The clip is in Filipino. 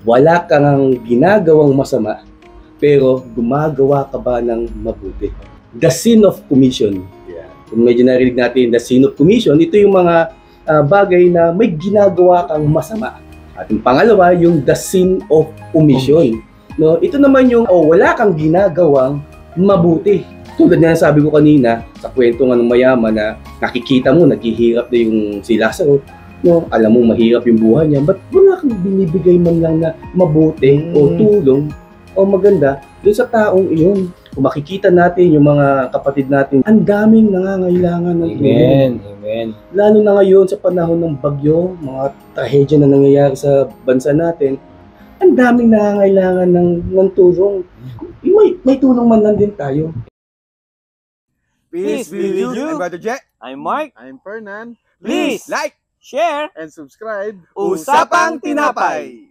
Wala kang ginagawang masama, pero gumagawa ka ba ng mabuti? The sin of commission. Yeah. Kung medyo narinig natin the sin of commission, ito yung mga bagay na may ginagawa kang masama. At yung pangalawa, yung the sin of omission. No, ito naman yung wala kang ginagawang mabuti. Tulad na sabi ko kanina sa kwento ng mayaman na nakikita mo naghihirap na yung si Lazaro. No, alam mo mahirap yung buhay niya, but wala kang binibigay man lang na mabuti o tulong o maganda doon sa taong iyon. Kung makikita natin yung mga kapatid natin, ang daming nangangailangan ng tulong. Amen. Lalo na ngayon sa panahon ng bagyo, mga trahedya na nangyayari sa bansa natin, ang daming nangangailangan ng tulong. May tulong man lang din tayo. Peace be with you. I'm Brother Jet. I'm Mark. I'm Fernan. Please like share and subscribe. Usapang Tinapay.